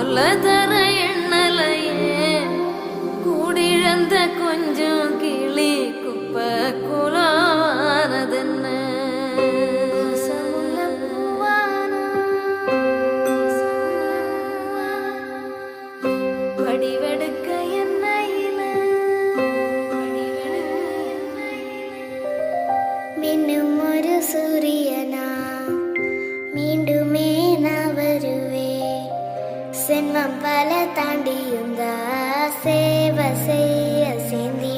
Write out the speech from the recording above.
தர எண்ணலையே கூடிழந்த கொஞ்சம் கிளி குப்ப குலானதென்ன வடிவெடுக்க எண்ணெயில மின்னும் ஒரு சூரியனா மீண்டுமே நான் வருவேன். சென்மம் பல தாண்டியுந்தா சேவை செய்ய சேர்ந்தி